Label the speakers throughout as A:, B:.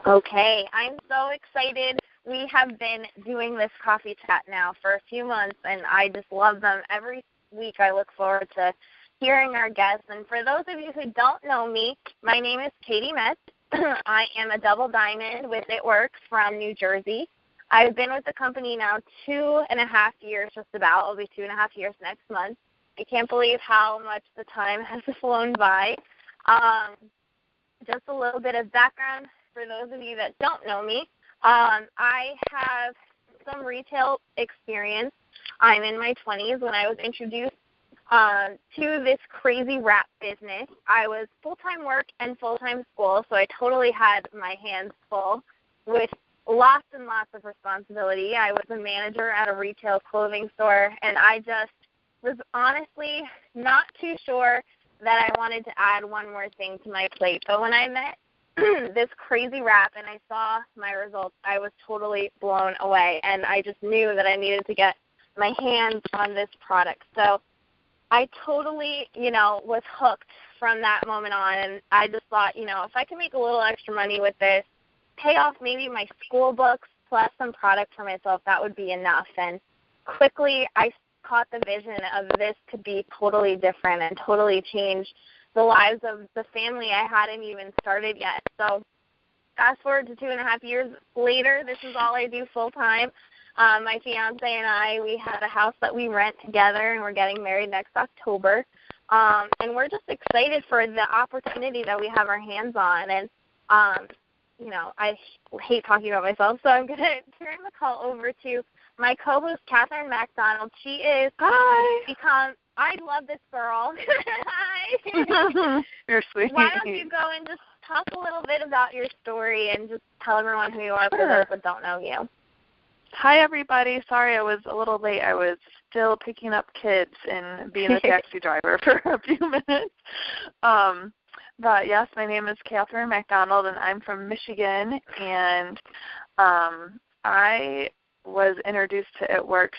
A: Okay, I'm so excited. We have been doing this coffee chat now for a few months, and I just love them. Every week I look forward to hearing our guests. And for those of you who don't know me, my name is Caity Metz. I am a double diamond with It Works from New Jersey. I've been with the company now 2.5 years, just about. It'll be 2.5 years next month. I can't believe how much the time has flown by. Just a little bit of background for those of you that don't know me. I have some retail experience. I'm in my 20s when I was introduced to this crazy wrap business. I was full-time work and full-time school, so I totally had my hands full with lots and lots of responsibility. I was a manager at a retail clothing store, and I just was honestly not too sure that I wanted to add one more thing to my plate. But when I met this crazy wrap and I saw my results, I was totally blown away, and I just knew that I needed to get my hands on this product. So I totally, was hooked from that moment on, and I just thought, if I can make a little extra money with this, pay off maybe my school books plus some product for myself, that would be enough. And quickly I caught the vision of this could be totally different and totally change the lives of the family I hadn't even started yet. So fast forward to 2.5 years later, this is all I do full time. My fiance and I, we have a house that we rent together, and we're getting married next October. And we're just excited for the opportunity that we have our hands on. And, I hate talking about myself, so I'm going to turn the call over to my co-host, Catherine McDonald. She is I love this girl. Hi.
B: You're sweet.
A: Why don't you go and just talk a little bit about your story and just tell everyone who you are for those that don't know you.
B: Hi, everybody. Sorry I was a little late. I was still picking up kids and being a taxi driver for a few minutes. But, yes, my name is Catherine McDonald, and I'm from Michigan. And I was introduced to It Works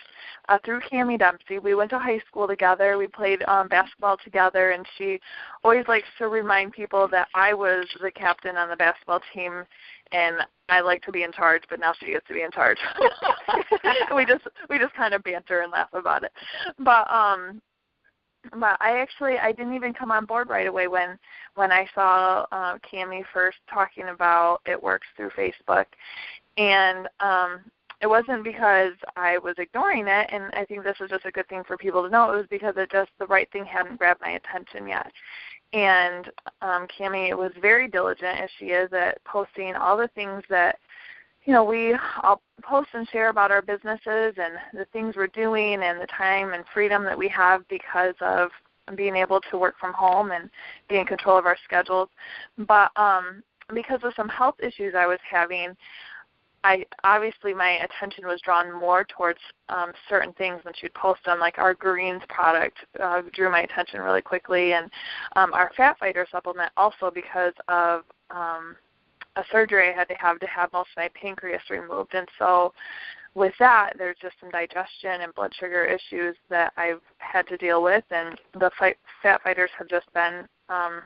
B: through Cammie Dempsey. We went to high school together. We played basketball together, and she always likes to remind people that I was the captain on the basketball team, and I like to be in charge, but now she gets to be in charge. we just kind of banter and laugh about it. But I didn't even come on board right away when I saw Cammie first talking about It Works through Facebook, and it wasn't because I was ignoring it, and I think this is just a good thing for people to know. It was because the right thing hadn't grabbed my attention yet. And Cammie was very diligent, as she is, at posting all the things that, we all post and share about our businesses and the things we're doing and the time and freedom that we have because of being able to work from home and be in control of our schedules. But because of some health issues I was having, obviously my attention was drawn more towards certain things when she would post them, like our greens product drew my attention really quickly, and our Fat Fighter supplement also because of a surgery I had to have most of my pancreas removed. And so with that, there's just some digestion and blood sugar issues that I've had to deal with, and the Fat Fighters have just been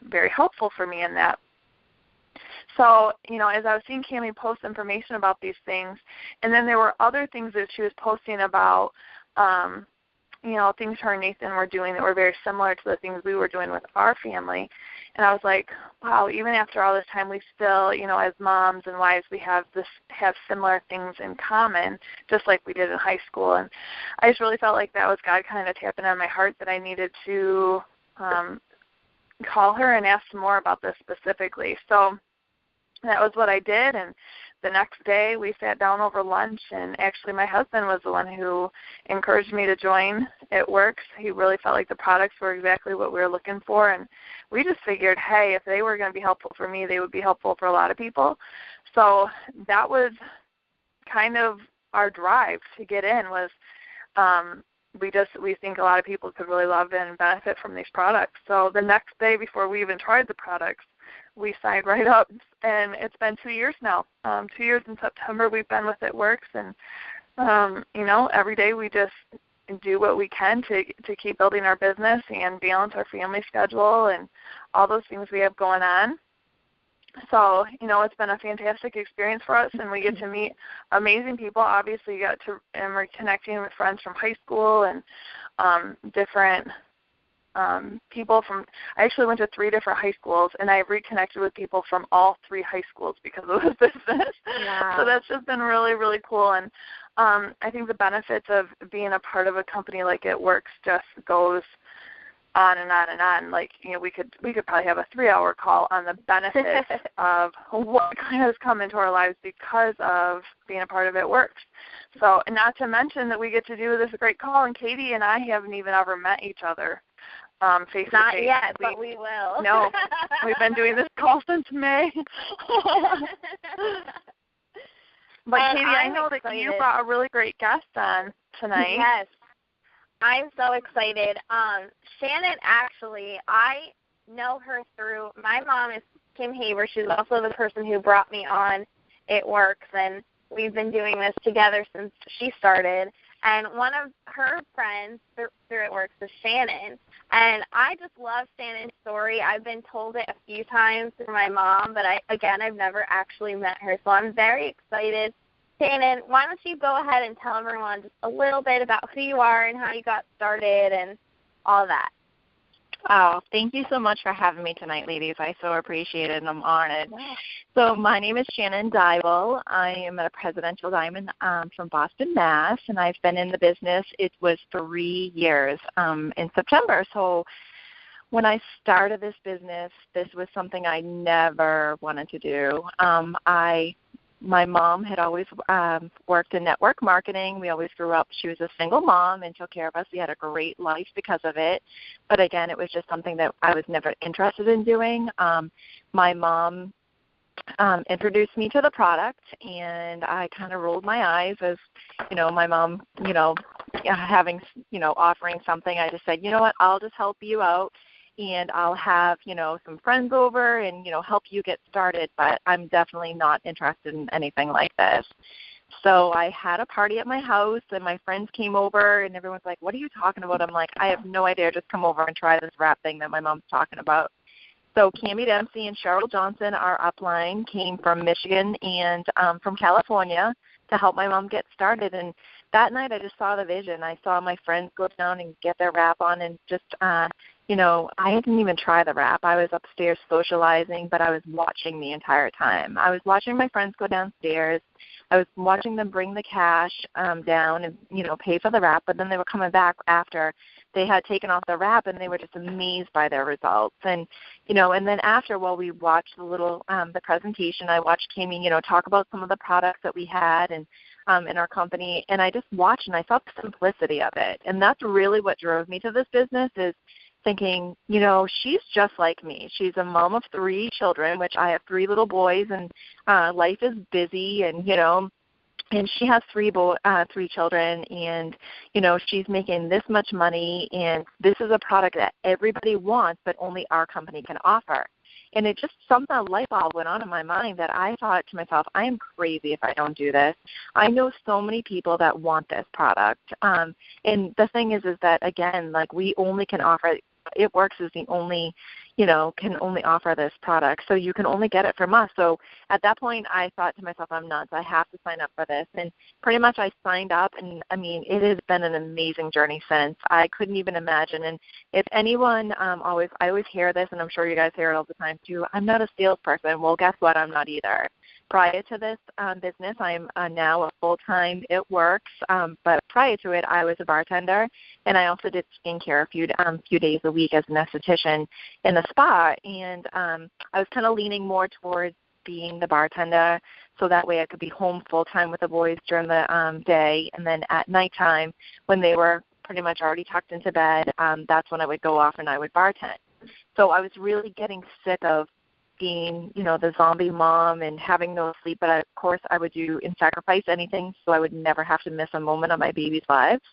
B: very helpful for me in that. So, as I was seeing Cammie post information about these things, and then there were other things that she was posting about, things her and Nathan were doing that were very similar to the things we were doing with our family. And I was like, wow, even after all this time, we still, as moms and wives, we have similar things in common, just like we did in high school. And I just really felt like that was God kind of tapping on my heart that I needed to call her and ask some more about this specifically. So that was what I did, and the next day we sat down over lunch, and actually my husband was the one who encouraged me to join It Works. He really felt like the products were exactly what we were looking for, and we just figured, hey, if they were going to be helpful for me, they would be helpful for a lot of people. So that was kind of our drive to get in, was we think a lot of people could really love and benefit from these products. So the next day before we even tried the products, we signed right up, and it's been 2 years now. 2 years in September we've been with It Works, and, every day we just do what we can to keep building our business and balance our family schedule and all those things we have going on. So, it's been a fantastic experience for us, and we get to meet amazing people. Obviously, we're connecting with friends from high school and different people I actually went to 3 different high schools, and I reconnected with people from all 3 high schools because of this business.
A: Wow.
B: So that's just been really, really cool. And I think the benefits of being a part of a company like It Works just goes on and on and on. Like, we could probably have a 3-hour call on the benefits of what has come into our lives because of being a part of It Works. So, and not to mention that we get to do this great call, and Caity and I haven't even ever met each other face-to-face.
A: Not yet, but we will.
B: No, we've been doing this call since May. But Caity, I know that you brought a really great guest on tonight.
A: Yes. I'm so excited. Shannon, actually, I know her through, my mom is Kim Haber. She's also the person who brought me on It Works, and we've been doing this together since she started. And one of her friends through It Works is Shannon. And I just love Shannon's story. I've been told it a few times through my mom, but I've never actually met her. So I'm very excited. Shannon, why don't you go ahead and tell everyone just a little bit about who you are and how you got started and all that.
C: Oh, thank you so much for having me tonight, ladies. I so appreciate it, and I'm honored. Yeah. So my name is Shannon Deibel. I am a presidential diamond from Boston, Mass., and I've been in the business, it was 3 years in September. So when I started this business, this was something I never wanted to do. My mom had always worked in network marketing. We always grew up. She was a single mom and took care of us. We had a great life because of it. But, again, it was just something that I was never interested in doing. My mom introduced me to the product, and I kind of rolled my eyes as, my mom, having, offering something. I just said, you know what, I'll just help you out. And I'll have, some friends over and, help you get started, but I'm definitely not interested in anything like this. So I had a party at my house, and my friends came over, and everyone's like, what are you talking about? I'm like, I have no idea. Just come over and try this wrap thing that my mom's talking about. So Cammie Dempsey and Cheryl Johnson, our upline, came from Michigan and from California to help my mom get started. And that night I just saw the vision. I saw my friends go down and get their wrap on, and just I didn't even try the wrap. I was upstairs socializing, but I was watching the entire time. I was watching my friends go downstairs. I was watching them bring the cash down and, pay for the wrap, but then they were coming back after they had taken off the wrap, and they were just amazed by their results. And, and then after, while we watched the presentation, I watched Cammie, talk about some of the products that we had and in our company, and I just watched, and I saw the simplicity of it. And that's really what drove me to this business, is thinking, she's just like me. She's a mom of 3 children, which I have 3 little boys, and life is busy, and, and she has 3 children, and, she's making this much money, and this is a product that everybody wants, but only our company can offer. And it just, a light bulb went on in my mind that I thought to myself, I am crazy if I don't do this. I know so many people that want this product. And the thing is that, again, like, we only can offer, It Works is the only, can only offer this product. So you can only get it from us. So at that point, I thought to myself, I'm nuts. I have to sign up for this. And pretty much I signed up, and, it has been an amazing journey since. I couldn't even imagine. And if anyone I always hear this, and I'm sure you guys hear it all the time too, I'm not a salesperson. Well, guess what? I'm not either. Prior to this business, I'm now a full-time It Works, but prior to it, I was a bartender, and I also did skincare a few days a week as an esthetician in the spa, and I was kind of leaning more towards being the bartender, so that way I could be home full-time with the boys during the day, and then at nighttime, when they were pretty much already tucked into bed, that's when I would go off and I would bartend. So I was really getting sick of being, the zombie mom and having no sleep, but of course I would do and sacrifice anything so I would never have to miss a moment of my baby's lives.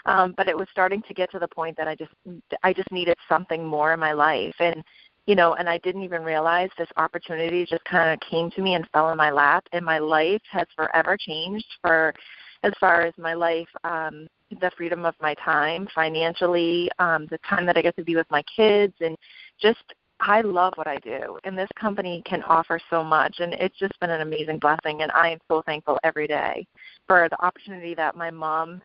C: But it was starting to get to the point that I just needed something more in my life. And, and I didn't even realize this opportunity just kind of came to me and fell in my lap, and my life has forever changed as far as my life, the freedom of my time financially, the time that I get to be with my kids, and just I love what I do, and this company can offer so much, and it's just been an amazing blessing, and I am so thankful every day for the opportunity that my mom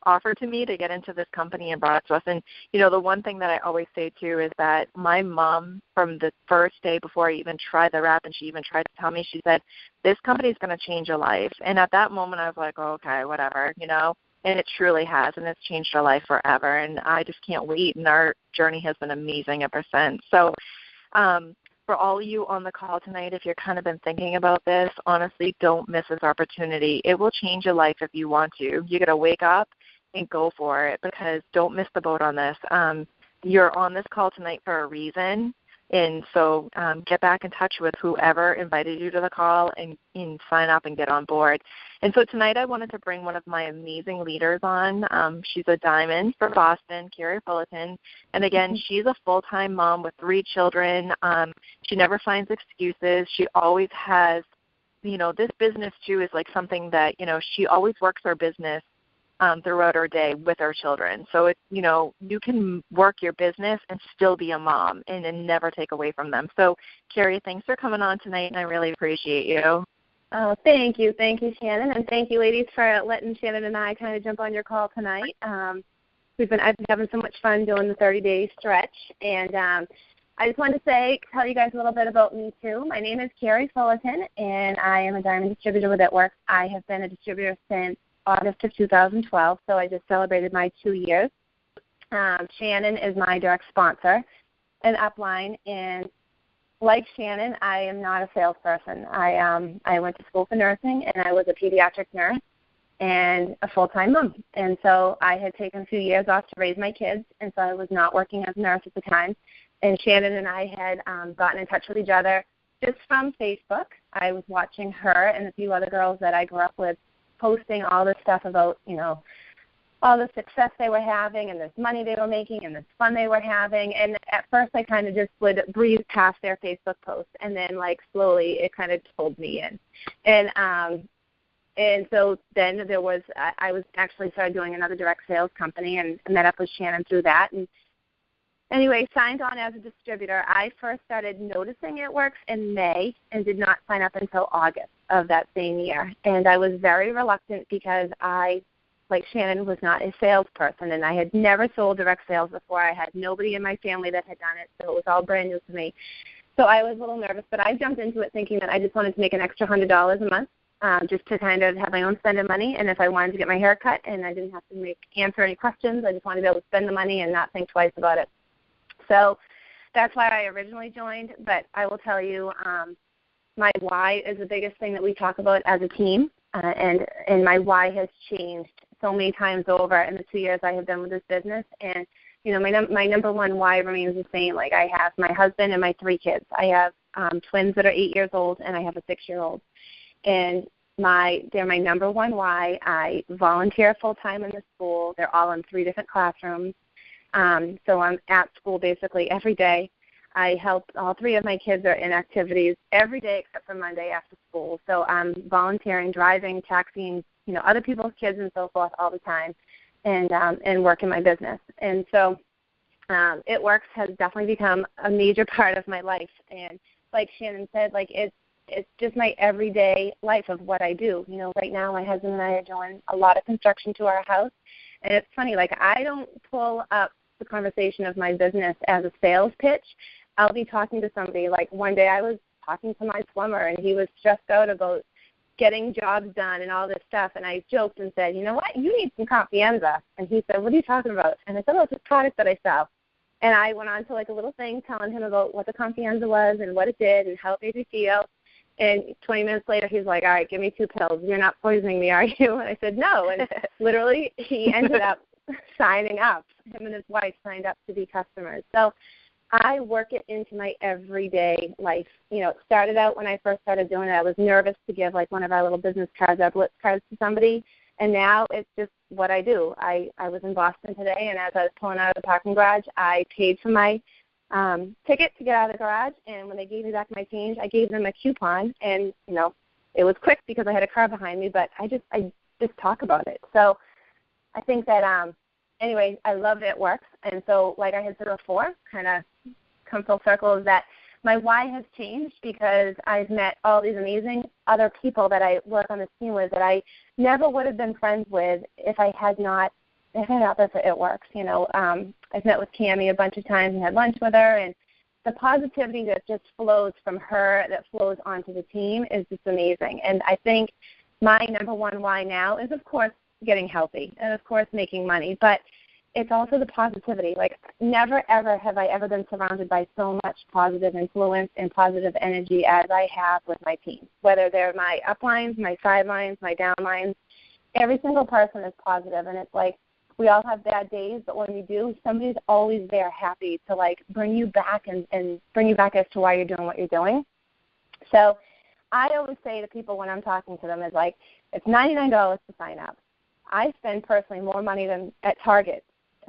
C: offered to me to get into this company and brought it to us. And, the one thing that I always say, too, is that my mom, from the first day before I even tried the wrap, and she even tried to tell me, she said, this company is going to change your life. And at that moment, I was like, oh, okay, whatever, And it truly has, and it's changed our life forever. And I just can't wait, and our journey has been amazing ever since. So for all of you on the call tonight, if you've kind of been thinking about this, honestly, don't miss this opportunity. It will change your life if you want to. You got to wake up and go for it, because don't miss the boat on this. You're on this call tonight for a reason. And so get back in touch with whoever invited you to the call and sign up and get on board. And so tonight I wanted to bring one of my amazing leaders on. She's a diamond from Boston, Carrie Fullerton. And again, she's a full-time mom with 3 children. She never finds excuses. She always has, this business too is like something that, she always works her business throughout her day with our children. So, you can work your business and still be a mom and never take away from them. So, Carrie, thanks for coming on tonight, and I really appreciate you.
D: Oh, thank you. Thank you, Shannon. And thank you, ladies, for letting Shannon and I kind of jump on your call tonight. I've been having so much fun doing the 30-day stretch. And I just wanted to tell you guys a little bit about me, too. My name is Carrie Fullerton, and I am a diamond distributor with Works. I have been a distributor since August of 2012, so I just celebrated my 2 years. Shannon is my direct sponsor in Upline, and like Shannon, I am not a salesperson. I went to school for nursing, and I was a pediatric nurse and a full-time mom. And so I had taken a few years off to raise my kids, and so I was not working as a nurse at the time. And Shannon and I had gotten in touch with each other just from Facebook. I was watching her and a few other girls that I grew up with posting all this stuff about, all the success they were having and this money they were making and this fun they were having. And at first I kind of just would breeze past their Facebook posts, and then slowly it kind of pulled me in. And so then I was actually started doing another direct sales company and met up with Shannon through that. And anyway, signed on as a distributor. I first started noticing It Works in May and did not sign up until August of that same year. And I was very reluctant because I, like Shannon, was not a salesperson, and I had never sold direct sales before. I had nobody in my family that had done it, so it was all brand new to me. So I was a little nervous, but I jumped into it thinking that I just wanted to make an extra $100 a month just to kind of have my own spending money. And if I wanted to get my hair cut and I didn't have to answer any questions, I just wanted to be able to spend the money and not think twice about it. So that's why I originally joined, but I will tell you my why is the biggest thing that we talk about as a team, and my why has changed so many times over in the 2 years I have been with this business. And, my number one why remains the same. Like, I have my husband and my 3 kids. I have twins that are 8 years old, and I have a 6-year-old. And they're my number one why. I volunteer full-time in the school. They're all in 3 different classrooms. So I'm at school basically every day. I help all 3 of my kids are in activities every day except for Monday after school. So I'm volunteering, driving, taxiing, other people's kids and so forth all the time, and work in my business. And so It Works has definitely become a major part of my life. And like Shannon said, it's just my everyday life of what I do. Right now my husband and I are doing a lot of construction to our house. And it's funny, I don't pull up the conversation of my business as a sales pitch. I'll be talking to somebody. Like one day I was talking to my plumber, and he was stressed out about getting jobs done and all this stuff. And I joked and said, you know what, you need some confianza. And he said, what are you talking about? And I said, oh, it's this product that I sell. And I went on to a little thing telling him about what the confianza was and what it did and how it made me feel. And 20 minutes later, he's like, all right, give me 2 pills. You're not poisoning me, are you? And I said, no. And literally he ended up signing up. Him and his wife signed up to be customers. So I work it into my everyday life. It started out when I first started doing it. I was nervous to give one of our little business cards, our Blitz cards, to somebody. And now it's just what I do. I was in Boston today, and as I was pulling out of the parking garage, I paid for my ticket to get out of the garage. And when they gave me back my change, I gave them a coupon. And, it was quick because I had a car behind me, but I just talk about it. So I think that, anyway, I love It Works. And so like I had said before, kind of come full circle is that my why has changed because I've met all these amazing other people that I work on the team with that I never would have been friends with if I had not been for It Works. You know, I've met with Cammie a bunch of times and had lunch with her, and the positivity that just flows from her, that flows onto the team, is just amazing. And I think my number one why now is, of course, getting healthy and, of course, making money. But it's also the positivity. Like, never, ever have I ever been surrounded by so much positive influence and positive energy as I have with my team, whether they're my uplines, my sidelines, my downlines. Every single person is positive, and it's like we all have bad days, but when we do, somebody's always there happy to, like, bring you back and bring you back as to why you're doing what you're doing. So I always say to people when I'm talking to them is, like, it's $99 to sign up. I spend personally more money than at Target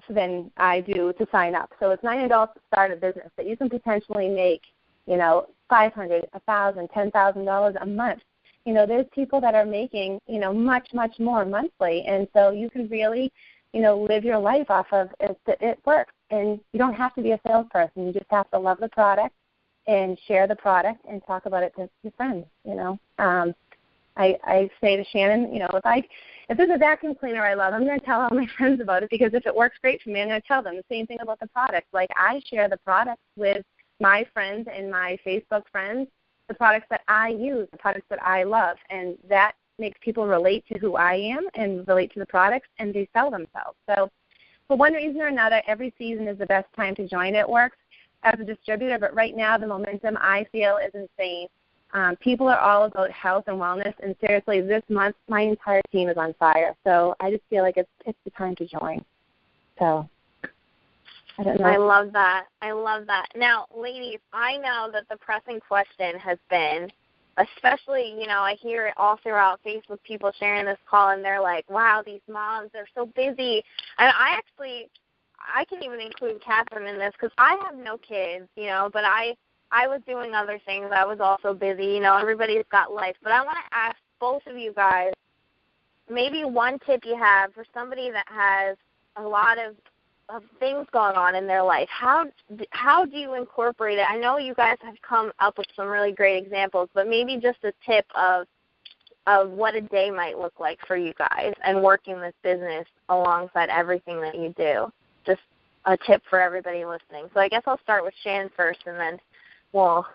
D: than I do to sign up. So it's $90 to start a business that you can potentially make, you know, $500, $1,000, $10,000 a month. You know, there's people that are making, you know, much, much more monthly. And so you can really, you know, live your life off of It Works. And you don't have to be a salesperson. You just have to love the product and share the product and talk about it to your friends, you know. I say to Shannon, you know, if there's a vacuum cleaner I love, I'm going to tell all my friends about it, because if it works great for me, I'm going to tell them. The same thing about the product. Like, I share the products with my friends and my Facebook friends, the products that I use, the products that I love, and that makes people relate to who I am and relate to the products, and they sell themselves. So for one reason or another, every season is the best time to join It Works as a distributor, but right now the momentum, I feel, is insane. People are all about health and wellness, and seriously, this month my entire team is on fire. So I just feel like it's the time to join. So I don't know.
A: I love that. Now, ladies, I know that the pressing question has been, especially, you know, I hear it all throughout Facebook, people sharing this call, and they're like, wow, these moms, they're so busy. And I can even include Catherine in this, because I have no kids, you know, but I was doing other things. I was also busy. You know, everybody's got life. But I want to ask both of you guys, maybe one tip you have for somebody that has a lot of things going on in their life. How do you incorporate it? I know you guys have come up with some really great examples, but maybe just a tip of what a day might look like for you guys and working this business alongside everything that you do. Just a tip for everybody listening. So I guess I'll start with Shannon first, and then well,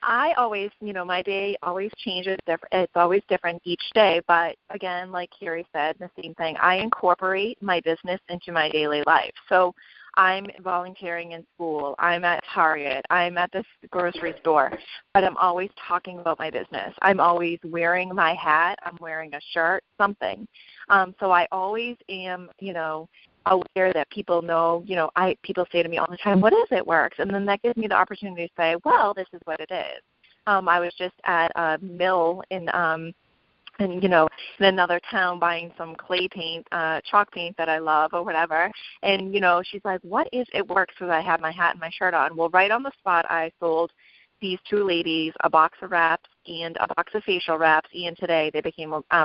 C: I always, you know, my day always changes. It's always different each day. But, again, like Carrie said, the same thing. I incorporate my business into my daily life. So I'm volunteering in school. I'm at Target. I'm at the grocery store. But I'm always talking about my business. I'm always wearing my hat. I'm wearing a shirt, something. So I always am, you know, aware that people know, you know, people say to me all the time, what is It Works? And then that gives me the opportunity to say, well, this is what it is. I was just at a mill in you know, in another town buying some clay paint, chalk paint that I love or whatever. And, you know, she's like, what is It Works? Because I had my hat and my shirt on. Well, right on the spot, I sold these two ladies a box of wraps and a box of facial wraps, and today they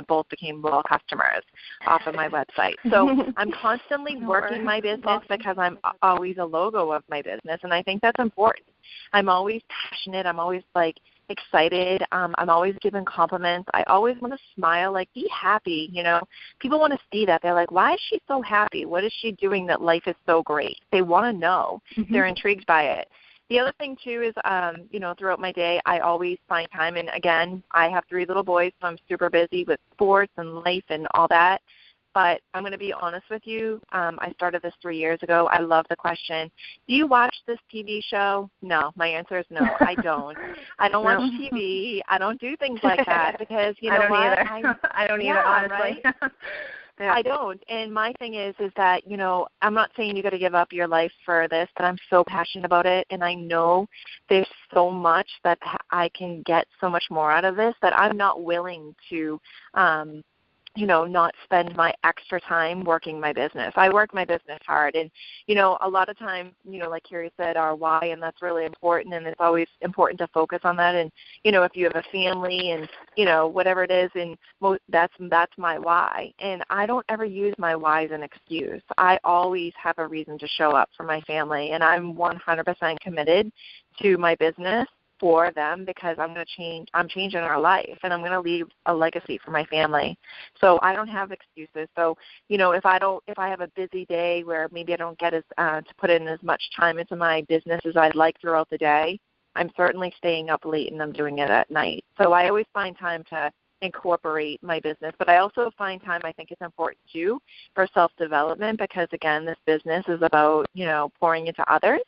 C: both became loyal customers off of my website. So I'm constantly working my business because I'm always a logo of my business, and I think that's important. I'm always passionate. I'm always, like, excited. I'm always giving compliments. I always want to smile, like, be happy, you know. People want to see that. They're like, why is she so happy? What is she doing that life is so great? They want to know. Mm-hmm. They're intrigued by it. The other thing, too, is, you know, throughout my day, I always find time. And, again, I have 3 little boys, so I'm super busy with sports and life and all that. But I'm going to be honest with you. I started this 3 years ago. I love the question, do you watch this TV show? No. My answer is no, I don't. I don't watch TV. I don't do things like that because, you know what?
D: I don't either, honestly.
C: Right? Yeah. I don't. And my thing is that, you know, I'm not saying you got to give up your life for this, but I'm so passionate about it. And I know there's so much that I can get so much more out of this that I'm not willing to not spend my extra time working my business. I work my business hard, and, a lot of time, like Carrie said, our why, and that's really important, and it's always important to focus on that. And, if you have a family and, whatever it is, and that's my why. And I don't ever use my why as an excuse. I always have a reason to show up for my family, and I'm 100% committed to my business for them, because I'm changing our life, and I'm going to leave a legacy for my family. So I don't have excuses. So, if I have a busy day where maybe I don't get to put in as much time into my business as I'd like throughout the day, I'm certainly staying up late and I'm doing it at night. So I always find time to incorporate my business, but I also find time, I think it's important too, for self-development, because again, this business is about, pouring into others.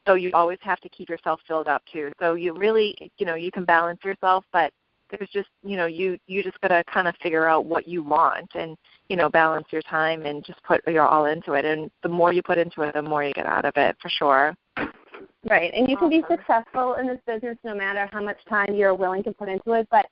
C: So you always have to keep yourself filled up too. So you really, you can balance yourself, but there's just, you just got to kind of figure out what you want and, balance your time and just put your all into it. And the more you put into it, the more you get out of it, for sure.
D: Right. And you can be successful in this business no matter how much time you're willing to put into it, but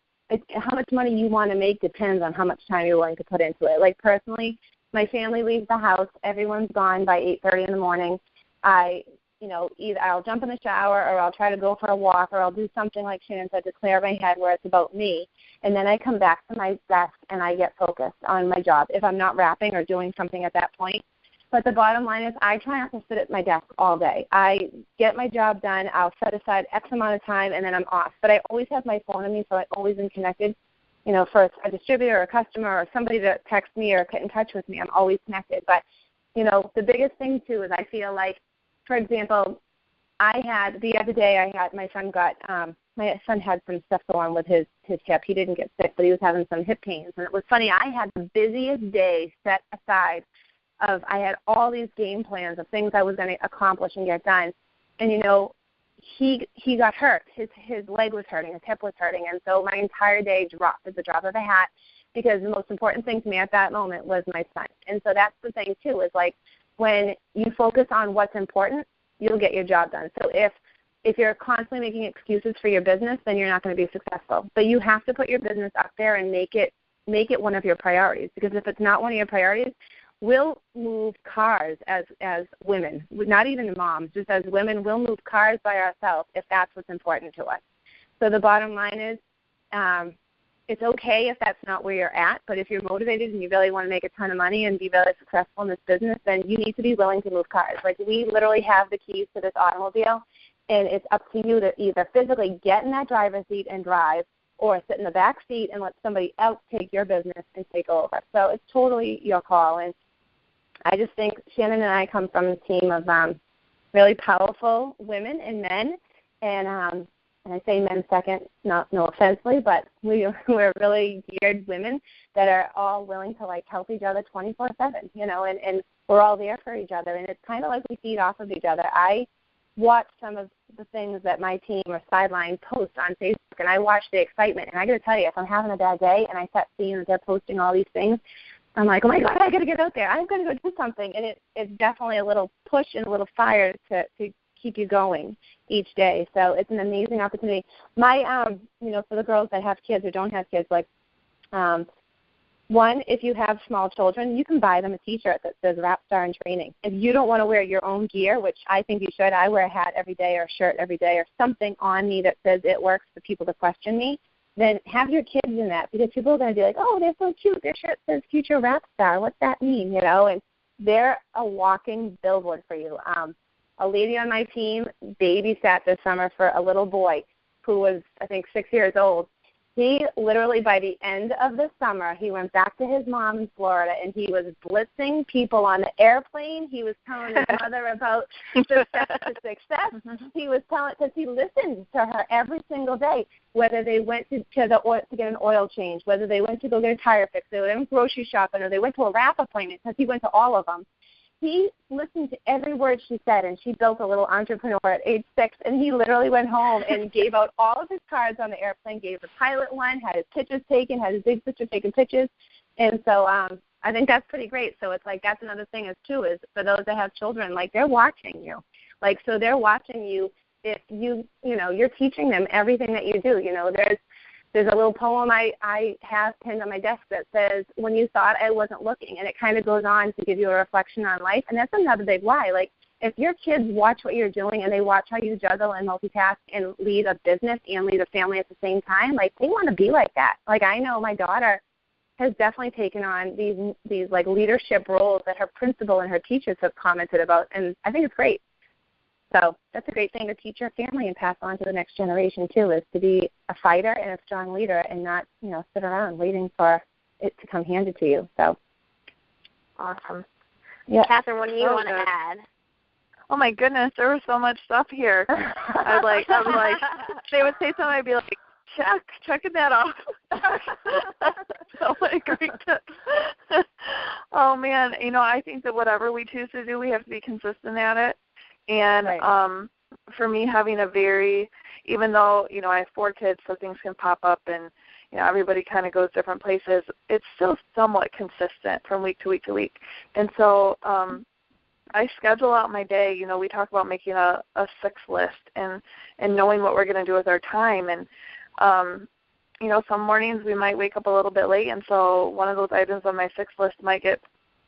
D: how much money you want to make depends on how much time you're willing to put into it. Like personally, my family leaves the house. Everyone's gone by 8:30 in the morning. Either I'll jump in the shower, or I'll try to go for a walk, or I'll do something like Shannon said to clear my head where it's about me. And then I come back to my desk and I get focused on my job if I'm not wrapping or doing something at that point. But the bottom line is I try not to sit at my desk all day. I get my job done. I'll set aside X amount of time, and then I'm off. But I always have my phone on me, so I always am connected. For a distributor or a customer or somebody to text me or get in touch with me, I'm always connected. But, the biggest thing, too, is I feel like, for example, the other day my son had some stuff go on with his hip. He didn't get sick, but he was having some hip pains. And it was funny, I had the busiest day set aside I had all these game plans of things I was going to accomplish and get done. And, he got hurt. His leg was hurting, his hip was hurting. And so my entire day dropped at the drop of a hat, because the most important thing to me at that moment was my son. And so that's the thing, too, is like when you focus on what's important, you'll get your job done. So if you're constantly making excuses for your business, then you're not going to be successful. But you have to put your business up there and make it one of your priorities, because if it's not one of your priorities, we'll move cars as women, not even moms, just as women, we'll move cars by ourselves if that's what's important to us. So the bottom line is it's okay if that's not where you're at, but if you're motivated and you really want to make a ton of money and be really successful in this business, then you need to be willing to move cars. Like, we literally have the keys to this automobile, and it's up to you to either physically get in that driver's seat and drive, or sit in the back seat and let somebody else take your business and take over. So it's totally your call. And I just think Shannon and I come from a team of really powerful women and men, and I say men second, no offensively, but we're really geared women that are all willing to help each other 24/7, and we're all there for each other, and it's kind of like we feed off of each other. I watch some of the things that my team or sideline posts on Facebook, and I watch the excitement, and I got to tell you, if I'm having a bad day and I start seeing that they're posting all these things, I'm like, oh, my God, I got to get out there. I'm going to go do something. And it's definitely a little push and a little fire to keep you going each day. So it's an amazing opportunity. My, for the girls that have kids or don't have kids, one, if you have small children, you can buy them a T-shirt that says Rap Star in Training. If you don't want to wear your own gear, which I think you should, I wear a hat every day or a shirt every day or something on me that says it works for people to question me, then have your kids in that, because people are going to be like, oh, they're so cute. Their shirt says Future Rap Star. What's that mean, And they're a walking billboard for you. A lady on my team babysat this summer for a little boy who was, I think, 6 years old. He literally, by the end of the summer, he went back to his mom in Florida, and he was blitzing people on the airplane. He was telling his mother about the steps to success. He was telling, because he listened to her every single day, whether they went to get an oil change, whether they went to go get a tire fix, they went grocery shopping, or they went to a rap appointment, because he went to all of them. He listened to every word she said, and she built a little entrepreneur at age 6, and he literally went home and gave out all of his cards on the airplane, gave the pilot one, had his pictures taken, had his big sister taking pictures. And so I think that's pretty great. So it's that's another thing is for those that have children, they're watching you. So they're watching you if you're teaching them everything that you do. There's There's a little poem I have pinned on my desk that says, when you thought I wasn't looking, and it kind of goes on to give you a reflection on life, and that's another big why. Like, if your kids watch what you're doing and they watch how you juggle and multitask and lead a business and lead a family at the same time, like, they want to be like that. Like, I know my daughter has definitely taken on these like leadership roles that her principal and her teachers have commented about, and I think it's great. So that's a great thing to teach your family and pass on to the next generation too, is to be a fighter and a strong leader and not, sit around waiting for it to come handed to you. So
A: awesome.
D: Yeah.
A: Catherine, what do you want to add?
B: Oh my goodness, there was so much stuff here. I was like, they would say something, I'd be like, checking that off. So like, great tip. Oh man, I think that whatever we choose to do, we have to be consistent at it. And
D: right.
B: For me, having even though, I have 4 kids, so things can pop up and, everybody kind of goes different places, it's still somewhat consistent from week to week to week. And so I schedule out my day. We talk about making a 6 list and knowing what we're going to do with our time. And, some mornings we might wake up a little bit late, and so one of those items on my 6 list might get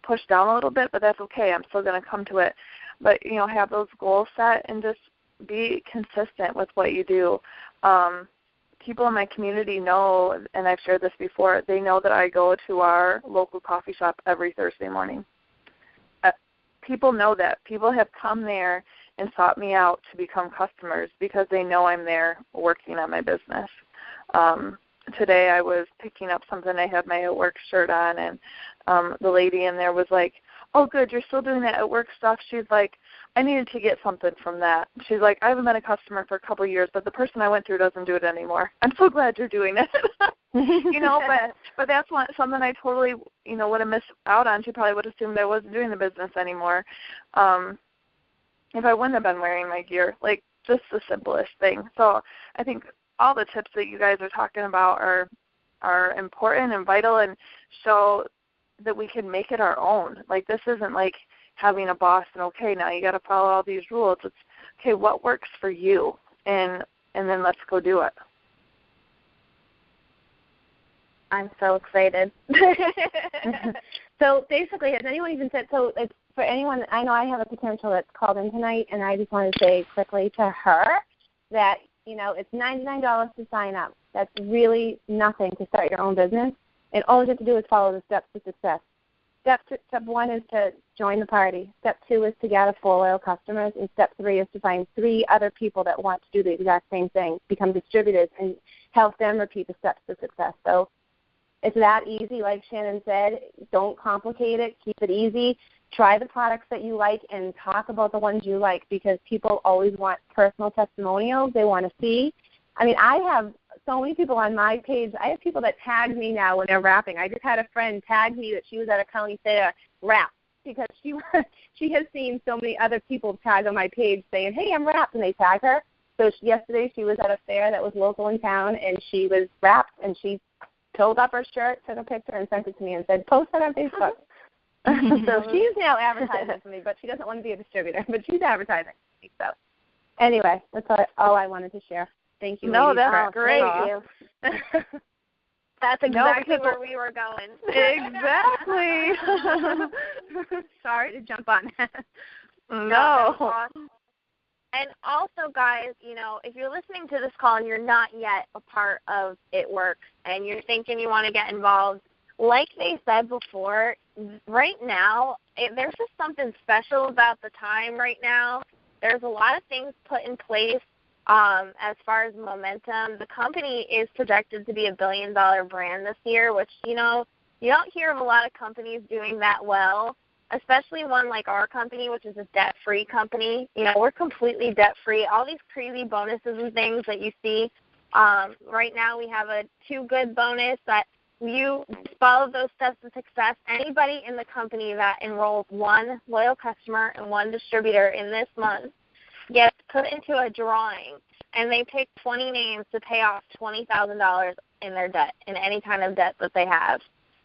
B: pushed down a little bit, but that's okay. I'm still going to come to it. But, have those goals set and just be consistent with what you do. People in my community know, and I've shared this before, they know that I go to our local coffee shop every Thursday morning. People know that. People have come there and sought me out to become customers because they know I'm there working on my business. Today I was picking up something. I had my at work shirt on, and the lady in there was like, "Oh, good, you're still doing that at work stuff." She's like, "I needed to get something from that." She's like, "I haven't been a customer for a couple of years, but the person I went through doesn't do it anymore. I'm so glad you're doing it." But that's something I totally, would have missed out on. She probably would have assumed I wasn't doing the business anymore if I wouldn't have been wearing my gear. Like, just the simplest thing. So I think all the tips that you guys are talking about are important and vital and show that we can make it our own. Like, this isn't like having a boss and, okay, now you got to follow all these rules. It's, okay, what works for you? And then let's go do it.
D: I'm so excited. So basically, has anyone even said, so it's for anyone, I know I have a potential that's called in tonight, and I just want to say quickly to her that, it's $99 to sign up. That's really nothing to start your own business. And all you have to do is follow the steps to success. Step 1 is to join the party. Step 2 is to gather 4 loyal customers. And step 3 is to find 3 other people that want to do the exact same thing, become distributors, and help them repeat the steps to success. So it's that easy, like Shannon said. Don't complicate it. Keep it easy. Try the products that you like and talk about the ones you like, because people always want personal testimonials. They want to see. I mean, I have so many people on my page. I have people that tag me now when they're rapping. I just had a friend tag me that she was at a county fair rap because she has seen so many other people tag on my page saying, "Hey, I'm rapped," and they tag her. So yesterday she was at a fair that was local in town, and she was rapped, and she pulled up her shirt, took a picture, and sent it to me and said, "Post that on Facebook." So she's now advertising for me, but she doesn't want to be a distributor, but she's advertising for me. So anyway, that's all I wanted to share. Thank you.
B: No, that's great.
A: Thank you. That's exactly where we were going.
B: Exactly.
D: Sorry to jump on that.
B: No.
A: Awesome. And also, guys, if you're listening to this call and you're not yet a part of It Works and you're thinking you want to get involved, like they said before, right now, there's just something special about the time right now. There's a lot of things put in place as far as momentum. The company is projected to be $1 billion brand this year, which, you don't hear of a lot of companies doing that well, especially one like our company, which is a debt-free company. We're completely debt-free. All these crazy bonuses and things that you see, right now we have a Too Good bonus that you follow those steps to success. Anybody in the company that enrolls 1 loyal customer and 1 distributor in this month gets put into a drawing, and they pick 20 names to pay off $20,000 in their debt, in any kind of debt that they have.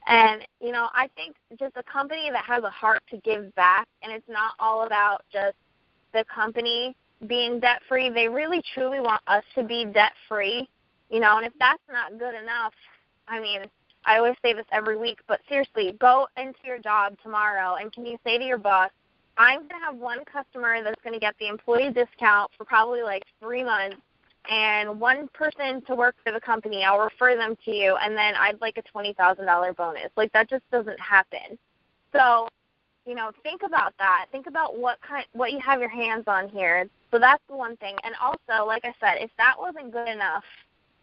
A: And, I think just a company that has a heart to give back, and it's not all about just the company being debt-free. They really, truly want us to be debt-free. And if that's not good enough, I mean, I always say this every week, but seriously, go into your job tomorrow and can you say to your boss, I'm going to have one customer that's going to get the employee discount for probably like 3 months, and one person to work for the company, I'll refer them to you, and then I'd like a $20,000 bonus. Like, that just doesn't happen. So, think about that. Think about what you have your hands on here. So that's the one thing. And also, like I said, if that wasn't good enough,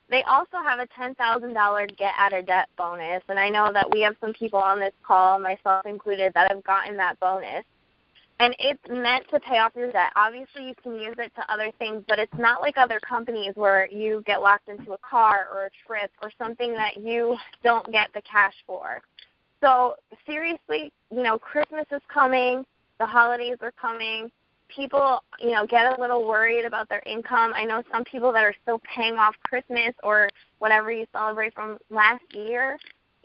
A: they also have a $10,000 get-out-of-debt bonus. And I know that we have some people on this call, myself included, that have gotten that bonus. And it's meant to pay off your debt. Obviously, you can use it to other things, but it's not like other companies where you get locked into a car or a trip or something that you don't get the cash for. So seriously, Christmas is coming. The holidays are coming. People, get a little worried about their income. I know some people that are still paying off Christmas or whatever you celebrate from last year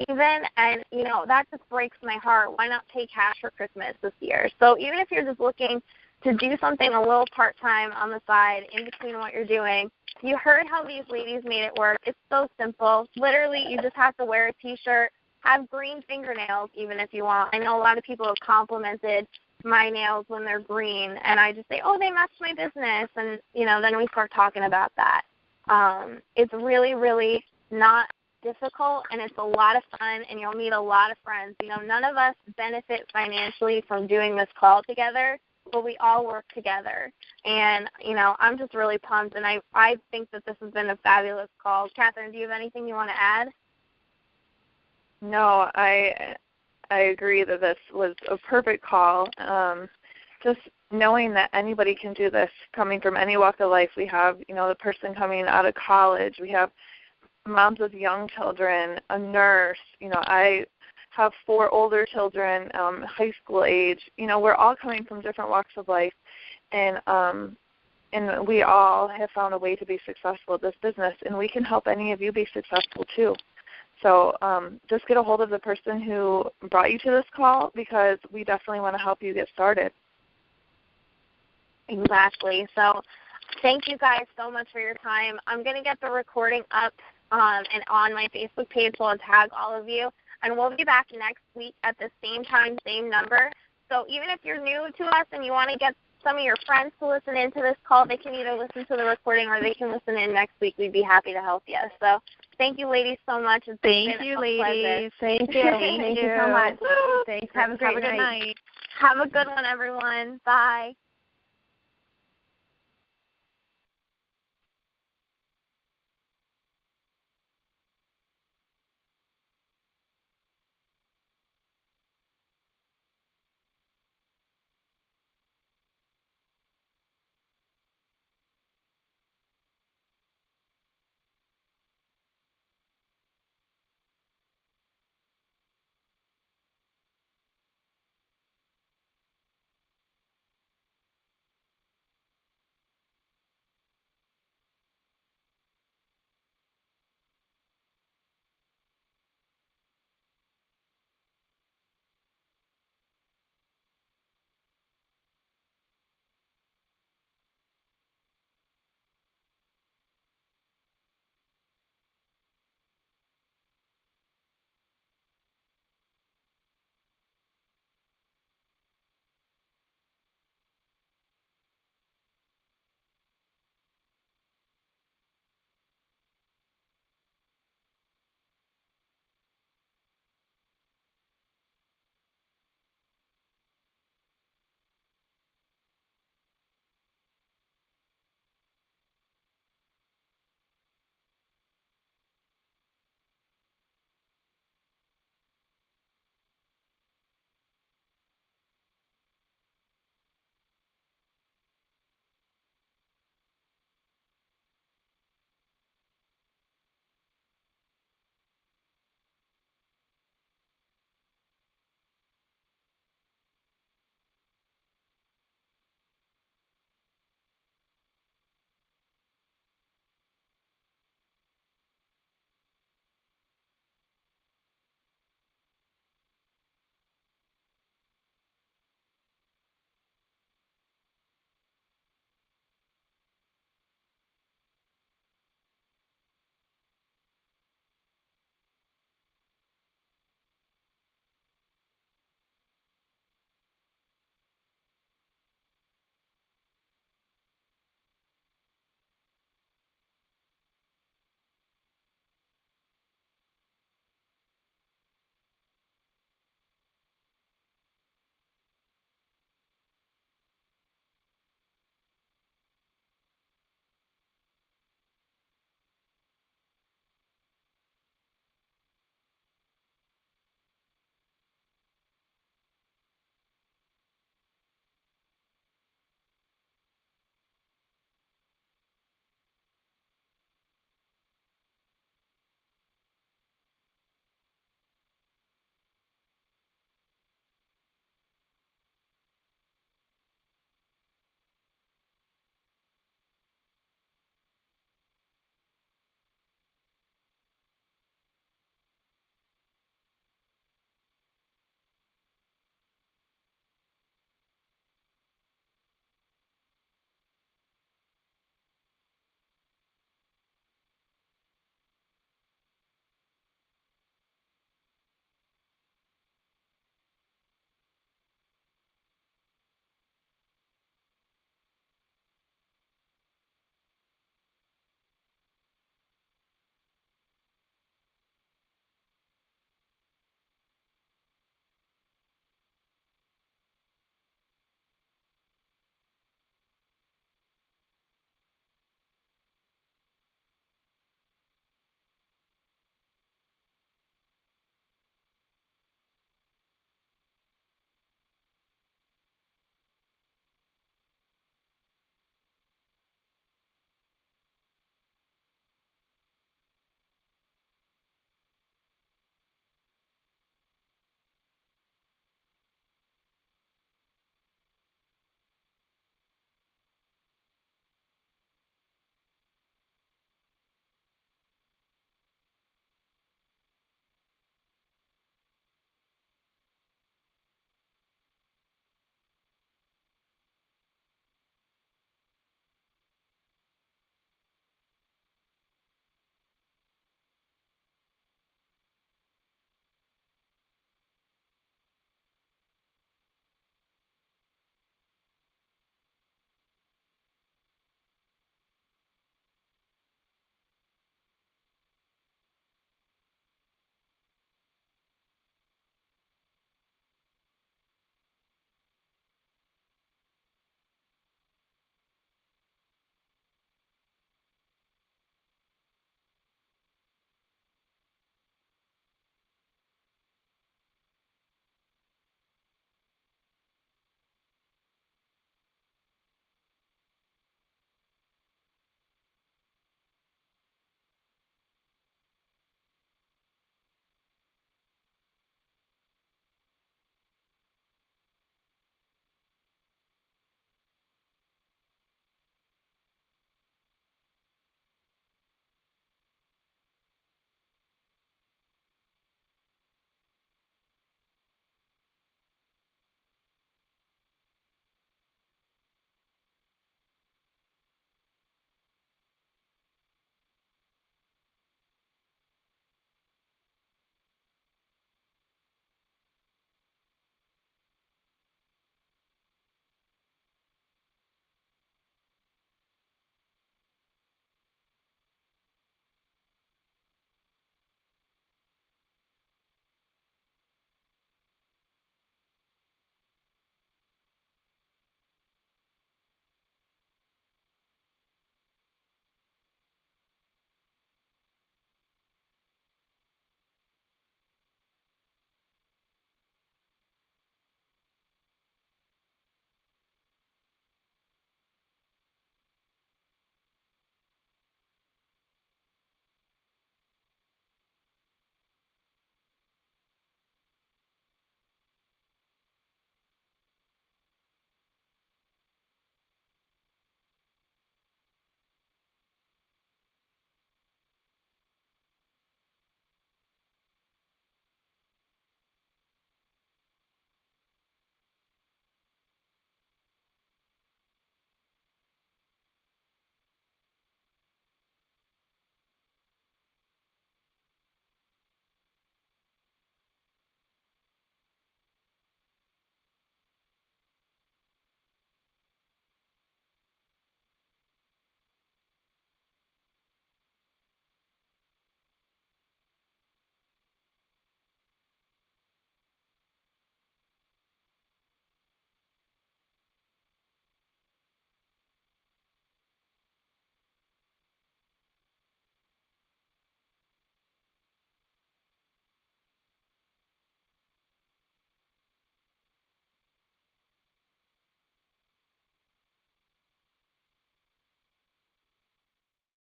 A: even, and, that just breaks my heart. Why not pay cash for Christmas this year? So even if you're just looking to do something a little part-time on the side in between what you're doing, you heard how these ladies made it work. It's so simple. Literally, you just have to wear a T-shirt, have green fingernails even if you want. I know a lot of people have complimented my nails when they're green, and I just say, oh, they match my business, and, then we start talking about that. It's really, really not difficult, and it's a lot of fun, and you'll meet a lot of friends. None of us benefit financially from doing this call together, but we all work together. And, I'm just really pumped, and I think that this has been a fabulous call. Catherine, do you have anything you want to add?
B: No, I agree that this was a perfect call. Just knowing that anybody can do this, coming from any walk of life. We have, the person coming out of college. We have moms with young children, a nurse. I have 4 older children, high school age. We're all coming from different walks of life, and we all have found a way to be successful at this business, and we can help any of you be successful too. So just get a hold of the person who brought you to this call, because we definitely want to help you get started.
A: Exactly. So thank you guys so much for your time. I'm going to get the recording up and on my Facebook page, so I'll tag all of you. And we'll be back next week at the same time, same number. So even if you're new to us and you want to get some of your friends to listen into this call, they can either listen to the recording or they can listen in next week. We'd be happy to help you. So thank you, ladies, so much.
C: Thank you, ladies.
D: Thank you. Thank you so much. Thanks. Have a great night.
A: Have a good one, everyone. Bye.